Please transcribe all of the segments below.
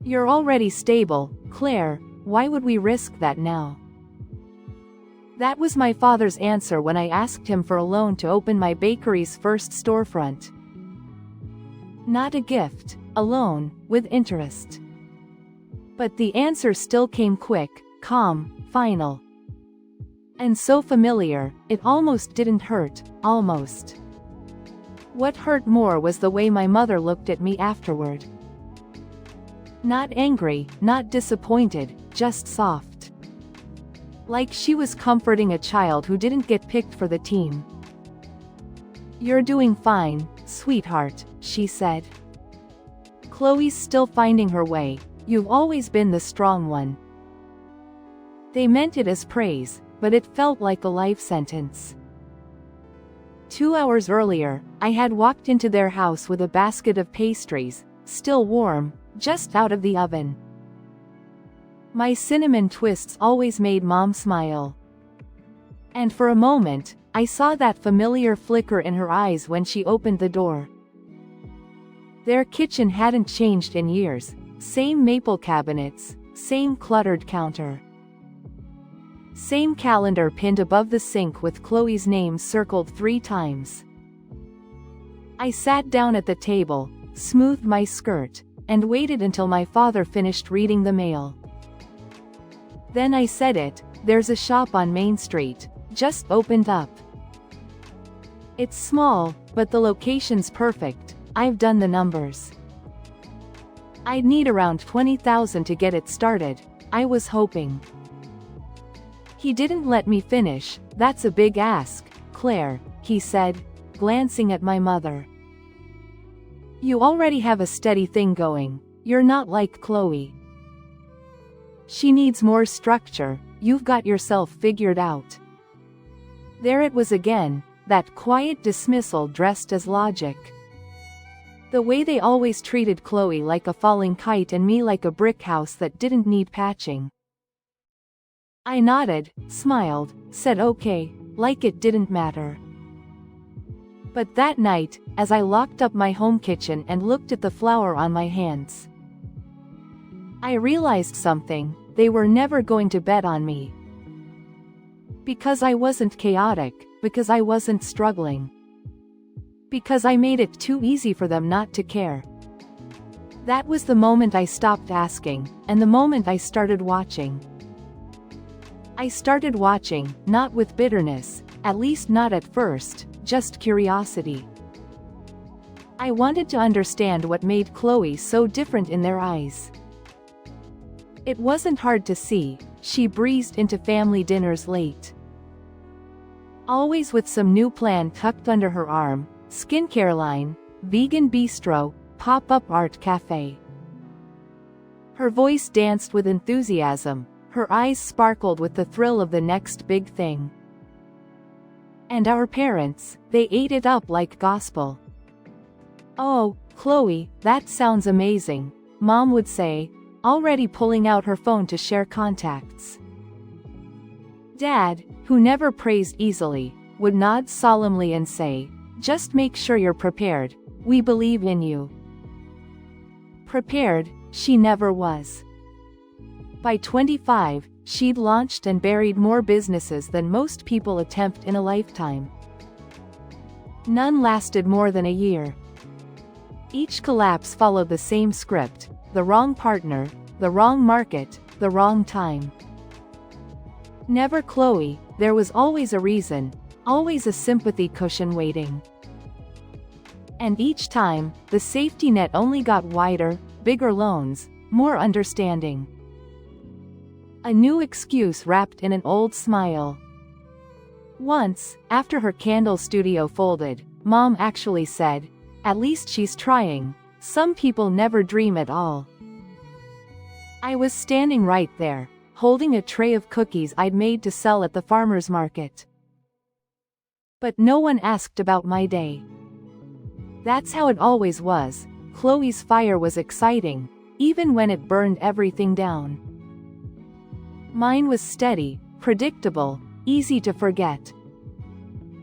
You're already stable, Claire, why would we risk that now? That was my father's answer when I asked him for a loan to open my bakery's first storefront. Not a gift, a loan, with interest. But the answer still came quick, calm, final. And so familiar, it almost didn't hurt, almost. What hurt more was the way my mother looked at me afterward. Not angry, not disappointed, just soft. Like she was comforting a child who didn't get picked for the team. You're doing fine, sweetheart, she said. Chloe's still finding her way, you've always been the strong one. They meant it as praise, but it felt like a life sentence. 2 hours earlier, I had walked into their house with a basket of pastries, still warm, just out of the oven. My cinnamon twists always made Mom smile. And for a moment, I saw that familiar flicker in her eyes when she opened the door. Their kitchen hadn't changed in years, same maple cabinets, same cluttered counter. Same calendar pinned above the sink with Chloe's name circled 3 times. I sat down at the table, smoothed my skirt, and waited until my father finished reading the mail. Then I said it, there's a shop on Main Street, just opened up. It's small, but the location's perfect, I've done the numbers. I'd need around $20,000 to get it started, I was hoping. He didn't let me finish, that's a big ask, Claire, he said, glancing at my mother. You already have a steady thing going, you're not like Chloe. She needs more structure, you've got yourself figured out. There it was again, that quiet dismissal dressed as logic. The way they always treated Chloe like a falling kite and me like a brick house that didn't need patching. I nodded, smiled, said okay, like it didn't matter. But that night, as I locked up my home kitchen and looked at the flour on my hands, I realized something, they were never going to bet on me. Because I wasn't chaotic, because I wasn't struggling. Because I made it too easy for them not to care. That was the moment I stopped asking, and the moment I started watching. I started watching, not with bitterness, at least not at first, just curiosity. I wanted to understand what made Chloe so different in their eyes. It wasn't hard to see, she breezed into family dinners late. Always with some new plan tucked under her arm, skincare line, vegan bistro, pop-up art cafe. Her voice danced with enthusiasm, her eyes sparkled with the thrill of the next big thing. And our parents, they ate it up like gospel. Oh, Chloe, that sounds amazing, Mom would say, already pulling out her phone to share contacts. Dad, who never praised easily, would nod solemnly and say, just make sure you're prepared, we believe in you. Prepared, she never was. By 25, she'd launched and buried more businesses than most people attempt in a lifetime. None lasted more than a year. Each collapse followed the same script, the wrong partner, the wrong market, the wrong time. Never Chloe, there was always a reason, always a sympathy cushion waiting. And each time, the safety net only got wider, bigger loans, more understanding. A new excuse wrapped in an old smile. Once, after her candle studio folded, Mom actually said, at least she's trying, some people never dream at all. I was standing right there, holding a tray of cookies I'd made to sell at the farmer's market. But no one asked about my day. That's how it always was, Chloe's fire was exciting, even when it burned everything down. Mine was steady, predictable, easy to forget.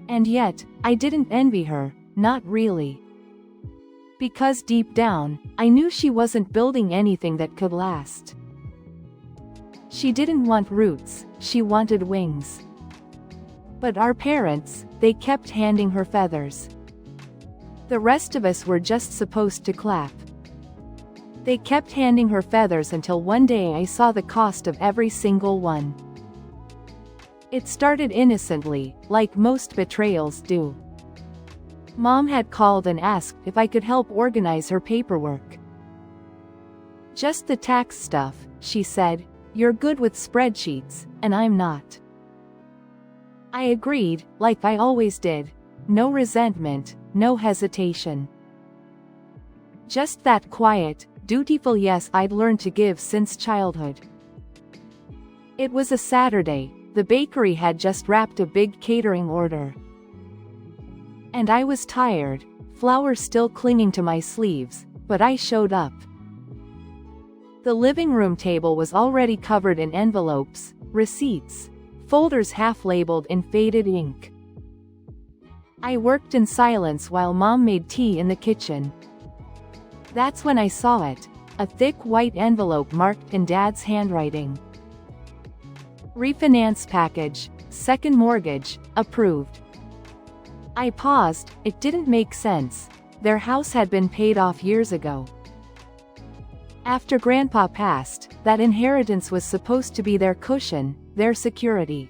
And yet, I didn't envy her, not really. Because deep down, I knew she wasn't building anything that could last. She didn't want roots, she wanted wings. But our parents, they kept handing her feathers. The rest of us were just supposed to clap. They kept handing her feathers until one day I saw the cost of every single one. It started innocently, like most betrayals do. Mom had called and asked if I could help organize her paperwork. Just the tax stuff, she said. You're good with spreadsheets, and I'm not. I agreed, like I always did. No resentment, no hesitation. Just that quiet, dutiful yes I'd learned to give since childhood. It was a Saturday, the bakery had just wrapped a big catering order. And I was tired, flour still clinging to my sleeves, but I showed up. The living room table was already covered in envelopes, receipts, folders half-labeled in faded ink. I worked in silence while Mom made tea in the kitchen. That's when I saw it, a thick white envelope marked in Dad's handwriting. Refinance package, second mortgage, approved. I paused, it didn't make sense. Their house had been paid off years ago. After Grandpa passed, that inheritance was supposed to be their cushion, their security.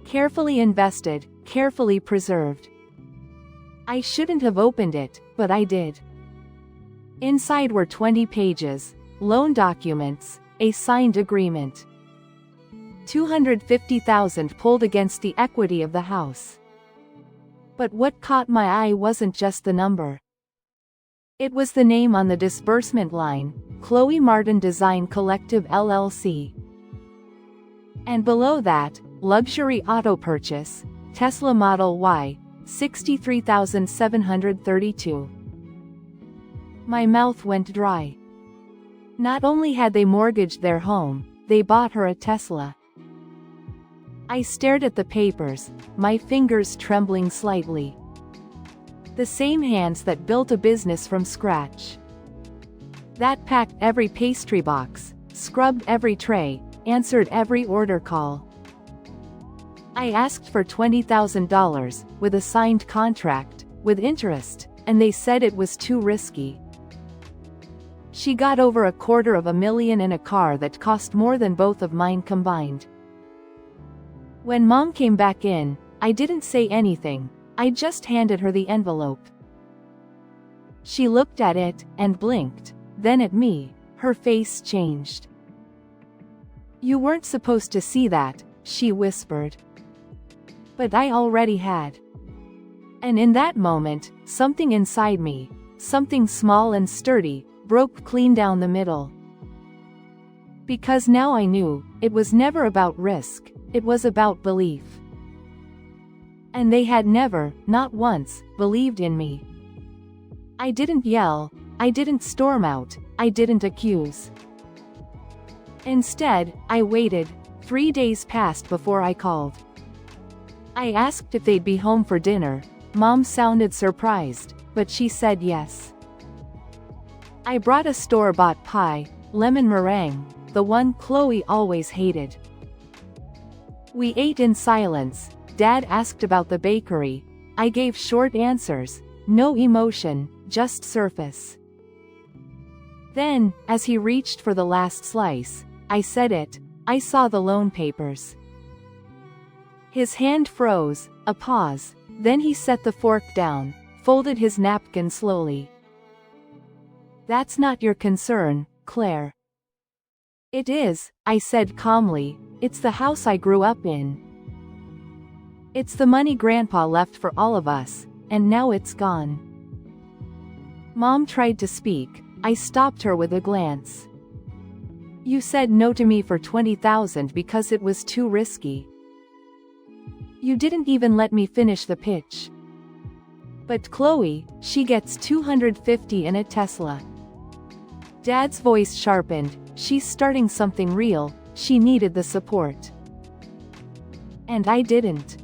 Carefully invested, carefully preserved. I shouldn't have opened it, but I did. Inside were 20 pages, loan documents, a signed agreement. $250,000 pulled against the equity of the house. But what caught my eye wasn't just the number. It was the name on the disbursement line, Chloe Martin Design Collective LLC. And below that, luxury auto purchase, Tesla Model Y, $63,732. My mouth went dry. Not only had they mortgaged their home, they bought her a Tesla. I stared at the papers, my fingers trembling slightly. The same hands that built a business from scratch. That packed every pastry box, scrubbed every tray, answered every order call. I asked for $20,000, with a signed contract, with interest, and they said it was too risky. She got over $250,000 in a car that cost more than both of mine combined. When Mom came back in, I didn't say anything, I just handed her the envelope. She looked at it, and blinked, then at me, her face changed. You weren't supposed to see that, she whispered. But I already had. And in that moment, something inside me, something small and sturdy, broke clean down the middle. Because now I knew, it was never about risk, it was about belief. And they had never, not once, believed in me. I didn't yell, I didn't storm out, I didn't accuse. Instead, I waited. 3 days passed before I called. I asked if they'd be home for dinner. Mom sounded surprised, but she said yes. I brought a store-bought pie, lemon meringue, the one Chloe always hated. We ate in silence. Dad asked about the bakery. I gave short answers, no emotion, just surface. Then, as he reached for the last slice, I said it. I saw the loan papers. His hand froze, a pause, then he set the fork down, folded his napkin slowly. That's not your concern, Claire. It is, I said calmly, it's the house I grew up in. It's the money Grandpa left for all of us, and now it's gone. Mom tried to speak. I stopped her with a glance. You said no to me for $20,000 because it was too risky. You didn't even let me finish the pitch. But Chloe, she gets $250,000 in a Tesla. Dad's voice sharpened. She's starting something real, she needed the support. And I didn't.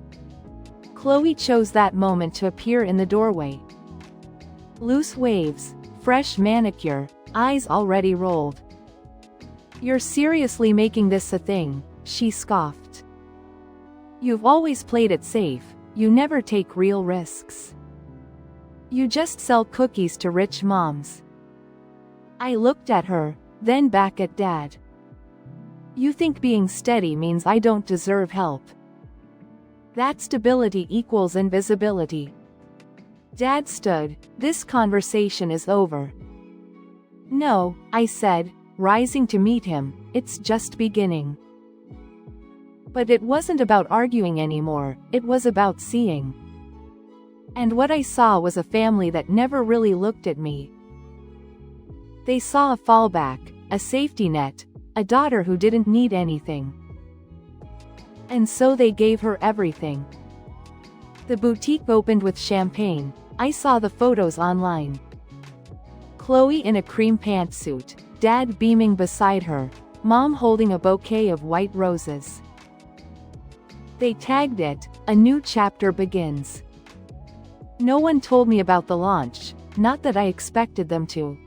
Chloe chose that moment to appear in the doorway. Loose waves, fresh manicure, eyes already rolled. "You're seriously making this a thing," she scoffed. "You've always played it safe, you never take real risks. You just sell cookies to rich moms." I looked at her, then back at Dad. "You think being steady means I don't deserve help? That stability equals invisibility." Dad stood. "This conversation is over." "No," I said, rising to meet him, "it's just beginning." But it wasn't about arguing anymore, it was about seeing. And what I saw was a family that never really looked at me. They saw a fallback, a safety net, a daughter who didn't need anything. And so they gave her everything. The boutique opened with champagne. I saw the photos online. Chloe in a cream pantsuit, Dad beaming beside her, Mom holding a bouquet of white roses. They tagged it, "A new chapter begins." No one told me about the launch, not that I expected them to.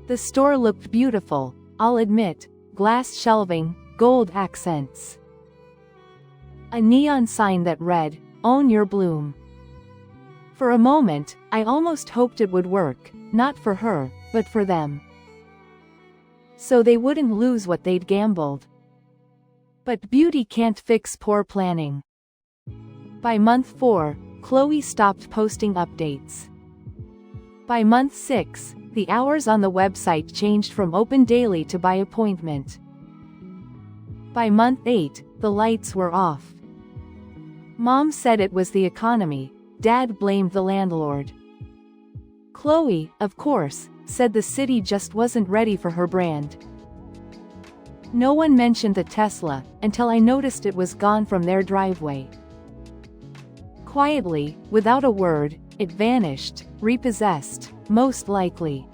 The store looked beautiful, I'll admit, glass shelving, gold accents. A neon sign that read, "Own your bloom." For a moment, I almost hoped it would work, not for her, but for them. So they wouldn't lose what they'd gambled. But beauty can't fix poor planning. By month 4, Chloe stopped posting updates. By month 6, the hours on the website changed from open daily to by appointment. By month 8, the lights were off. Mom said it was the economy, Dad blamed the landlord. Chloe, of course, said the city just wasn't ready for her brand. No one mentioned the Tesla, until I noticed it was gone from their driveway. Quietly, without a word, it vanished, repossessed, most likely.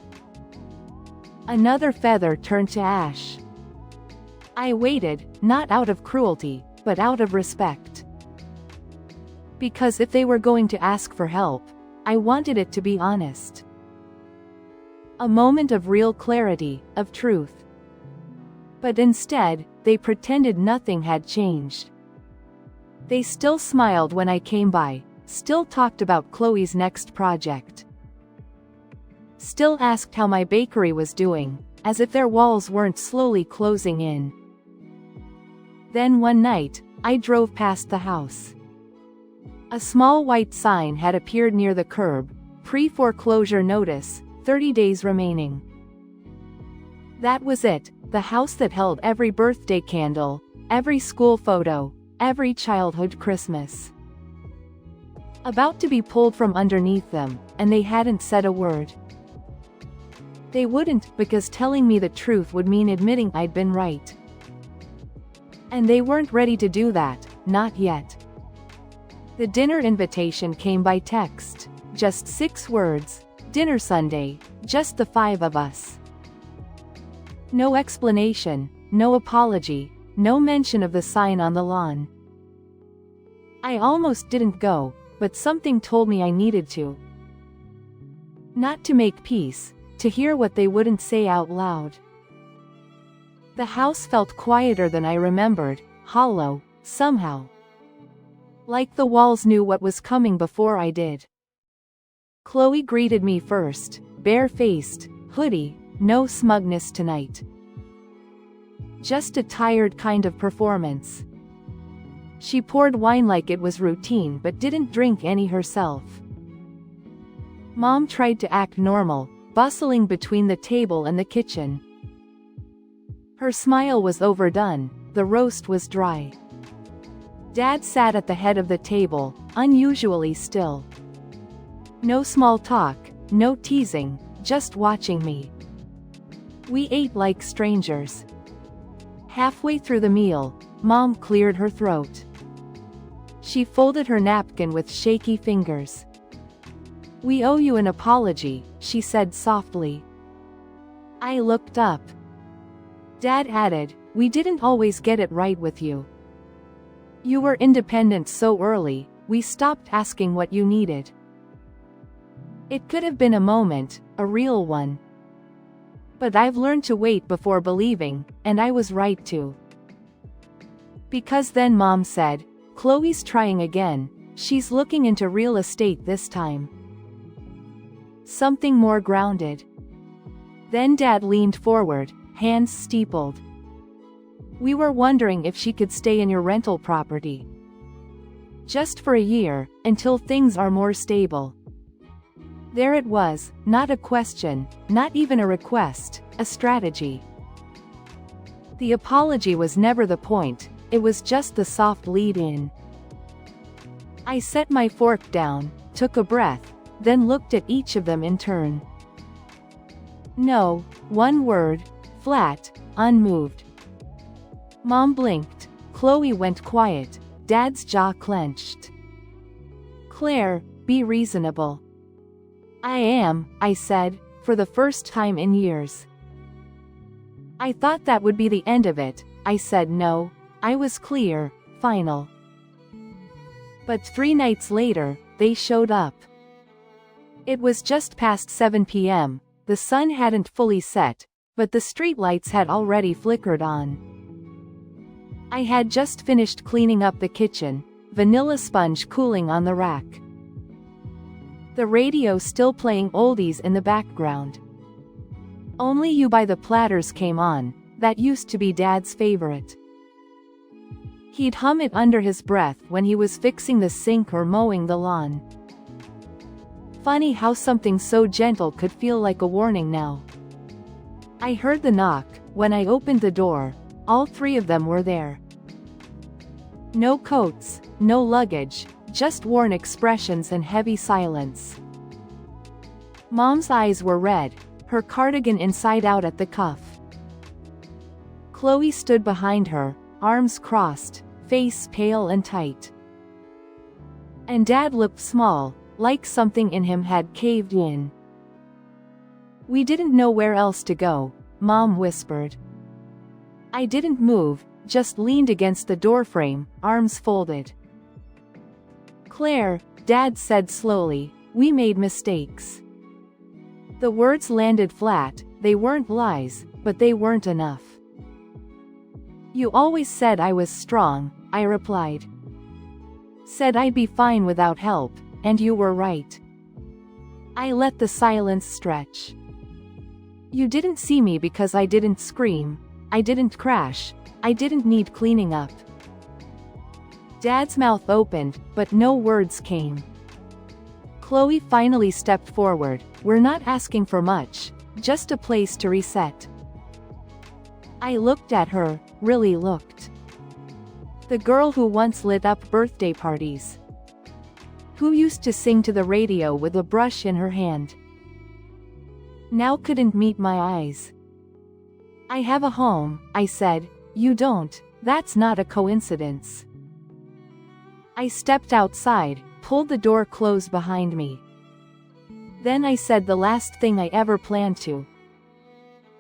Another feather turned to ash. I waited, not out of cruelty, but out of respect. Because if they were going to ask for help, I wanted it to be honest. A moment of real clarity, of truth. But instead, they pretended nothing had changed. They still smiled when I came by, still talked about Chloe's next project. Still asked how my bakery was doing, as if their walls weren't slowly closing in. Then one night, I drove past the house. A small white sign had appeared near the curb, pre-foreclosure notice, 30 days remaining. That was it, the house that held every birthday candle, every school photo, every childhood Christmas. About to be pulled from underneath them, and they hadn't said a word. They wouldn't, because telling me the truth would mean admitting I'd been right. And they weren't ready to do that, not yet. The dinner invitation came by text. Just 6 words. Dinner Sunday, just the 5 of us. No explanation, no apology, no mention of the sign on the lawn. I almost didn't go, but something told me I needed to. Not to make peace, to hear what they wouldn't say out loud. The house felt quieter than I remembered, hollow, somehow. Like the walls knew what was coming before I did. Chloe greeted me first, bare-faced, hoodie, no smugness tonight. Just a tired kind of performance. She poured wine like it was routine but didn't drink any herself. Mom tried to act normal, bustling between the table and the kitchen. Her smile was overdone, the roast was dry. Dad sat at the head of the table, unusually still. No small talk, no teasing, just watching me. We ate like strangers. Halfway through the meal, Mom cleared her throat. She folded her napkin with shaky fingers. "We owe you an apology," she said softly. I looked up. Dad added, "We didn't always get it right with you. You were independent so early, we stopped asking what you needed." It could have been a moment, a real one. But I've learned to wait before believing, and I was right to. Because then Mom said, "Chloe's trying again, she's looking into real estate this time." Something more grounded. Then Dad leaned forward, hands steepled. "We were wondering if she could stay in your rental property. Just for a year, until things are more stable." There it was, not a question, not even a request, a strategy. The apology was never the point, it was just the soft lead-in. I set my fork down, took a breath, then looked at each of them in turn. No, one word, flat, unmoved. Mom blinked, Chloe went quiet, Dad's jaw clenched. "Claire, be reasonable." "I am," I said, for the first time in years. "I thought that would be the end of it," I said. No, I was clear, final. But 3 nights later, they showed up. It was just past 7 p.m., the sun hadn't fully set, but the streetlights had already flickered on. I had just finished cleaning up the kitchen, vanilla sponge cooling on the rack. The radio still playing oldies in the background. Only You by the Platters came on, that used to be Dad's favorite. He'd hum it under his breath when he was fixing the sink or mowing the lawn. Funny how something so gentle could feel like a warning now. I heard the knock. When I opened the door, all 3 of them were there. No coats, no luggage, just worn expressions and heavy silence. Mom's eyes were red, her cardigan inside out at the cuff. Chloe stood behind her, arms crossed, face pale and tight. And Dad looked small, like something in him had caved in. "We didn't know where else to go," Mom whispered. I didn't move, just leaned against the doorframe, arms folded. "Claire," Dad said slowly, "we made mistakes." The words landed flat, they weren't lies, but they weren't enough. "You always said I was strong," I replied. "Said I'd be fine without help, and you were right." I let the silence stretch. "You didn't see me because I didn't scream, I didn't crash, I didn't need cleaning up." Dad's mouth opened, but no words came. Chloe finally stepped forward. "We're not asking for much, just a place to reset." I looked at her, really looked. The girl who once lit up birthday parties. Who used to sing to the radio with a brush in her hand. Now couldn't meet my eyes. "I have a home," I said. "You don't, that's not a coincidence." I stepped outside, pulled the door closed behind me. Then I said the last thing I ever planned to.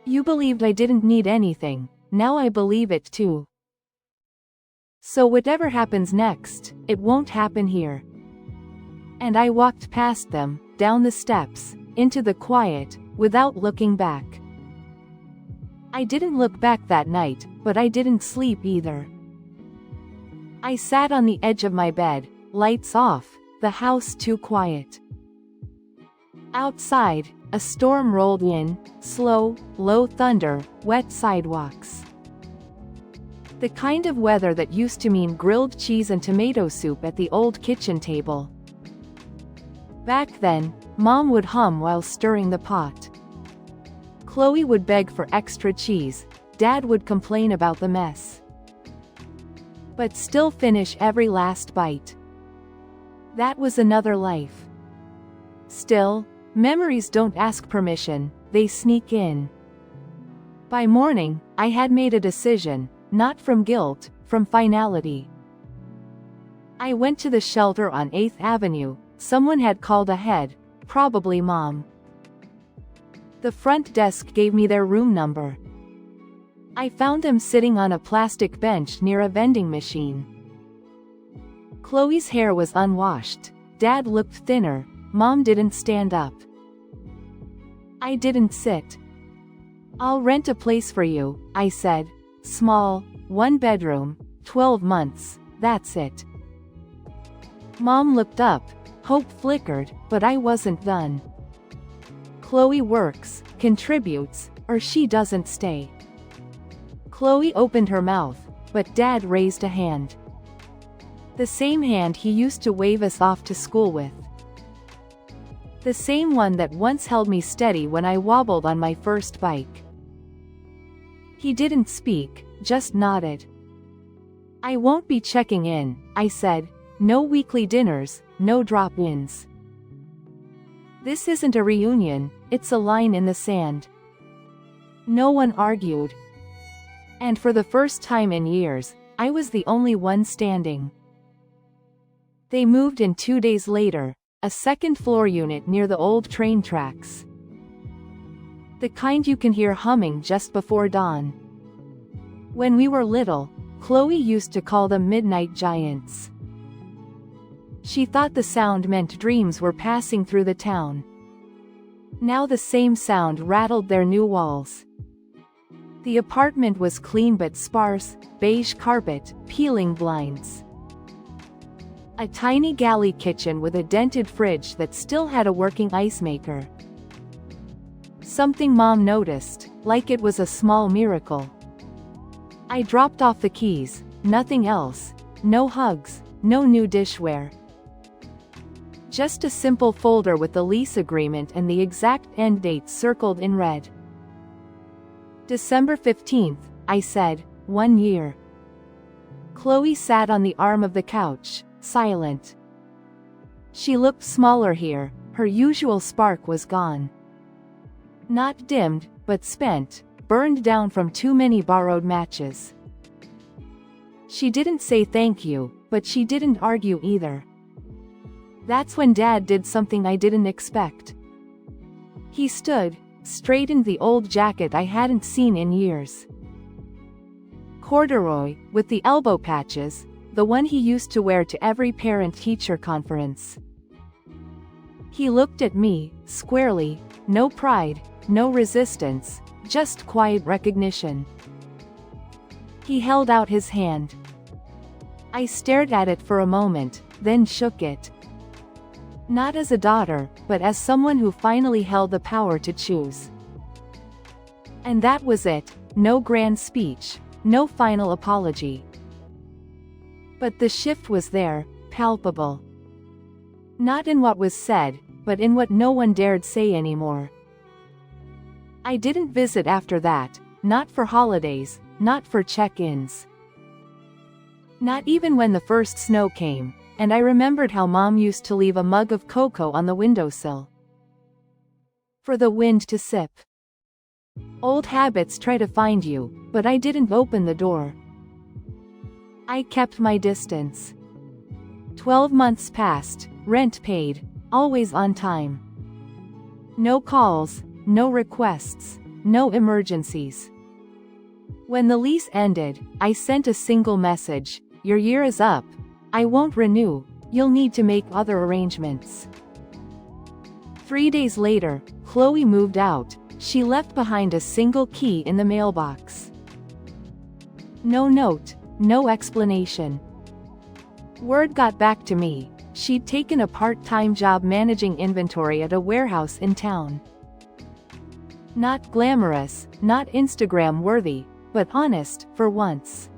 "You believed I didn't need anything, now I believe it too. So whatever happens next, it won't happen here." And I walked past them, down the steps, into the quiet, without looking back. I didn't look back that night, but I didn't sleep either. I sat on the edge of my bed, lights off, the house too quiet. Outside, a storm rolled in, slow, low thunder, wet sidewalks. The kind of weather that used to mean grilled cheese and tomato soup at the old kitchen table. Back then, Mom would hum while stirring the pot. Chloe would beg for extra cheese, Dad would complain about the mess. But still finish every last bite. That was another life. Still, memories don't ask permission, they sneak in. By morning, I had made a decision, not from guilt, from finality. I went to the shelter on 8th Avenue, someone had called ahead, probably Mom. The front desk gave me their room number. I found them sitting on a plastic bench near a vending machine. Chloe's hair was unwashed, Dad looked thinner, Mom didn't stand up. I didn't sit. I'll rent a place for you, I said. Small, 1 bedroom, 12 months, that's it. Mom looked up, hope flickered, but I wasn't done. Chloe works, contributes, or she doesn't stay. Chloe opened her mouth, but Dad raised a hand. The same hand he used to wave us off to school with. The same one that once held me steady when I wobbled on my first bike. He didn't speak, just nodded. I won't be checking in, I said. No weekly dinners, no drop-ins. This isn't a reunion, it's a line in the sand. No one argued. And for the first time in years, I was the only one standing. They moved in 2 days later, a second-floor unit near the old train tracks. The kind you can hear humming just before dawn. When we were little, Chloe used to call them midnight giants. She thought the sound meant dreams were passing through the town. Now the same sound rattled their new walls. The apartment was clean but sparse, beige carpet, peeling blinds. A tiny galley kitchen with a dented fridge that still had a working ice maker. Something Mom noticed, like it was a small miracle. I dropped off the keys, nothing else, no hugs, no new dishware. Just a simple folder with the lease agreement and the exact end date circled in red. December 15th, I said, 1 year. Chloe sat on the arm of the couch, silent. She looked smaller here, her usual spark was gone. Not dimmed, but spent, burned down from too many borrowed matches. She didn't say thank you, but she didn't argue either. That's when Dad did something I didn't expect. He stood, straightened the old jacket I hadn't seen in years. Corduroy, with the elbow patches, the one he used to wear to every parent-teacher conference. He looked at me, squarely, no pride, no resistance, just quiet recognition. He held out his hand. I stared at it for a moment, then shook it. Not as a daughter, but as someone who finally held the power to choose. And that was it, no grand speech, no final apology. But the shift was there, palpable. Not in what was said, but in what no one dared say anymore. I didn't visit after that, not for holidays, not for check-ins. Not even when the first snow came, and I remembered how Mom used to leave a mug of cocoa on the windowsill. For the wind to sip. Old habits try to find you, but I didn't open the door. I kept my distance. 12 months passed, rent paid, always on time. No calls, no requests, no emergencies. When the lease ended, I sent a single message, "Your year is up. I won't renew, you'll need to make other arrangements." 3 days later, Chloe moved out. She left behind a single key in the mailbox. No note, no explanation. Word got back to me, she'd taken a part-time job managing inventory at a warehouse in town. Not glamorous, not Instagram-worthy, but honest, for once.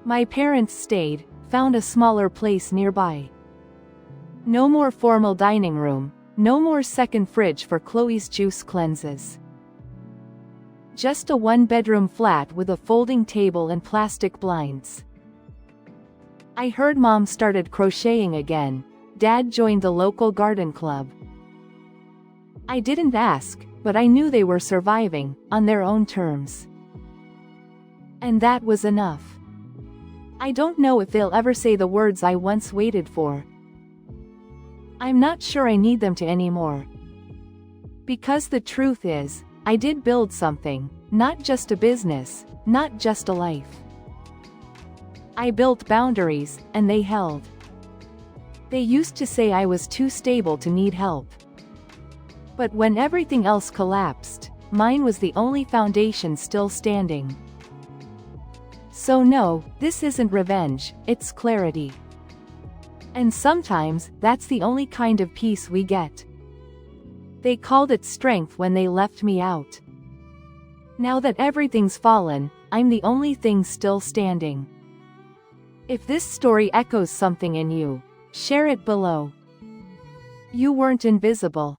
My parents stayed, found a smaller place nearby. No more formal dining room, no more second fridge for Chloe's juice cleanses. Just a 1-bedroom flat with a folding table and plastic blinds. I heard Mom started crocheting again. Dad joined the local garden club. I didn't ask, but I knew they were surviving, on their own terms. And that was enough. I don't know if they'll ever say the words I once waited for. I'm not sure I need them to anymore. Because the truth is, I did build something, not just a business, not just a life. I built boundaries, and they held. They used to say I was too stable to need help. But when everything else collapsed, mine was the only foundation still standing. So no, this isn't revenge, it's clarity. And sometimes, that's the only kind of peace we get. They called it strength when they left me out. Now that everything's fallen, I'm the only thing still standing. If this story echoes something in you, share it below. You weren't invisible.